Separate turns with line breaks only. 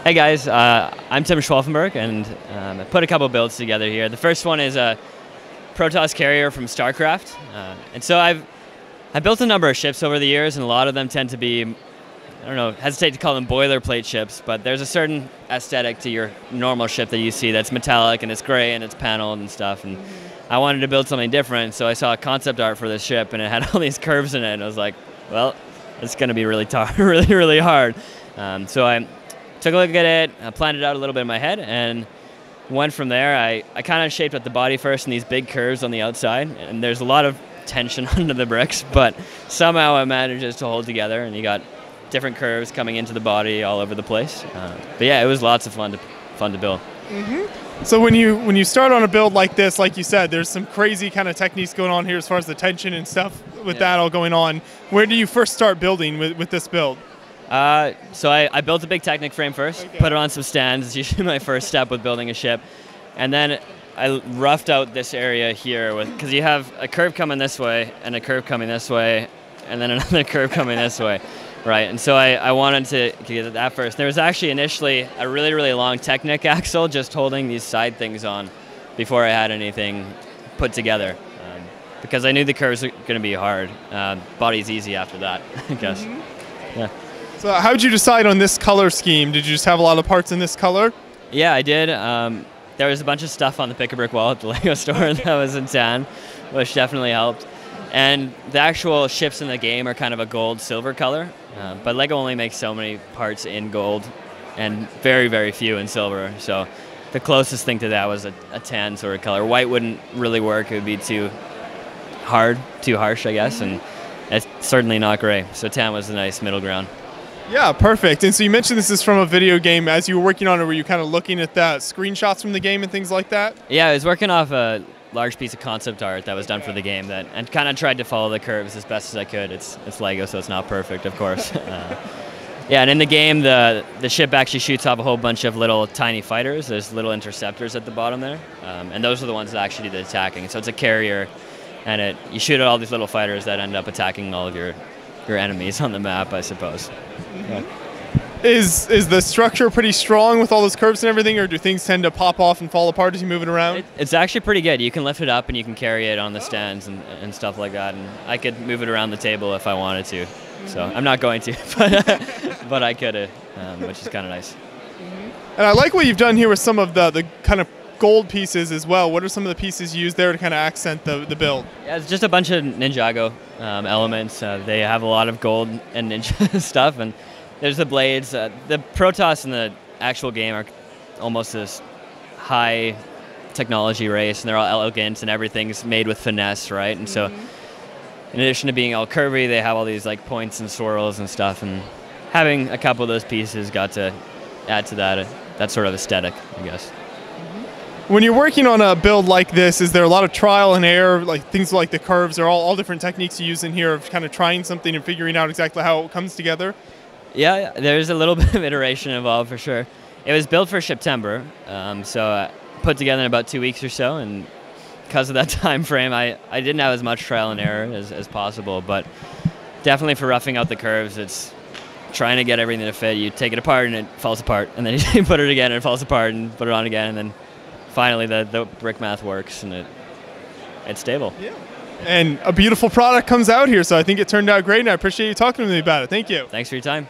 Hey guys, I'm Tim Schwalfenberg, and I put a couple builds together here. The first one is a Protoss Carrier from StarCraft, and so I built a number of ships over the years, and a lot of them tend to be, I don't know, hesitate to call them boilerplate ships, but there's a certain aesthetic to your normal ship that you see that's metallic and it's gray and it's paneled and stuff. And I wanted to build something different, so I saw a concept art for this ship, and it had all these curves in it, and I was like, well, it's going to be really really hard. So I took a look at it, I planned it out a little bit in my head, and went from there. I kind of shaped out the body first and these big curves on the outside, and there's a lot of tension under the bricks, but somehow it manages to hold together, and you got different curves coming into the body all over the place. But yeah, it was lots of fun to build.
So when you start on a build like this, like you said, there's some crazy kind of techniques going on here as far as the tension and stuff with that all going on. Where do you first start building with this build?
So I built a big Technic frame first, put it on some stands. It's usually my first step with building a ship. And then I roughed out this area here because you have a curve coming this way and a curve coming this way and then another curve coming this way. Right, and so I wanted to get that first. There was actually initially a really long Technic axle just holding these side things on before I had anything put together. Because I knew the curves were going to be hard. Body's easy after that, I guess. Yeah.
So how did you decide on this color scheme? Did you just have a lot of parts in this color?
Yeah, I did. There was a bunch of stuff on the pick-a-brick wall at the LEGO store that was in tan, which definitely helped. And the actual ships in the game are kind of a gold-silver color, but LEGO only makes so many parts in gold and very few in silver. So the closest thing to that was a tan sort of color. White wouldn't really work. It would be too harsh, I guess, and it's certainly not gray. So tan was a nice middle ground.
Yeah, perfect. And so you mentioned this is from a video game. As you were working on it, were you kind of looking at the screenshots from the game and things like that?
Yeah, I was working off a large piece of concept art that was done for the game and kind of tried to follow the curves as best as I could. It's LEGO, so it's not perfect, of course. Yeah, and in the game, the ship actually shoots off a whole bunch of little tiny fighters. There's little interceptors at the bottom there, and those are the ones that actually do the attacking. So it's a carrier, and you shoot at all these little fighters that end up attacking all of your enemies on the map, I suppose. Yeah.
Is the structure pretty strong with all those curves and everything, or do things tend to pop off and fall apart as you move it around?
It's actually pretty good. You can lift it up and you can carry it on the stands and stuff like that. And I could move it around the table if I wanted to. So I'm not going to, but I could have, which is kind of nice.
And I like what you've done here with some of the kind of gold pieces as well. What are some of the pieces used there to kind of accent the build?
Yeah, it's just a bunch of Ninjago elements. They have a lot of gold and ninja stuff, and there's the blades. The Protoss in the actual game are almost this high technology race, and they're all elegant, and everything's made with finesse, right? And so, in addition to being all curvy, they have all these like points and swirls and stuff, and having a couple of those pieces got to add to that sort of aesthetic, I guess.
When you're working on a build like this, is there a lot of trial and error, like things like the curves, are all different techniques you use in here of kind of trying something and figuring out exactly how it comes together? Yeah,
there's a little bit of iteration involved for sure. It was built for September, so put together in about 2 weeks or so, and because of that time frame, I didn't have as much trial and error as possible, but definitely for roughing out the curves, it's trying to get everything to fit. You take it apart and it falls apart, and then you put it again and it falls apart, and put it on again, and then finally the brick math works and it's stable.
Yeah. And a beautiful product comes out here, so I think it turned out great, and I appreciate you talking to me about it. Thank you.
Thanks for your time.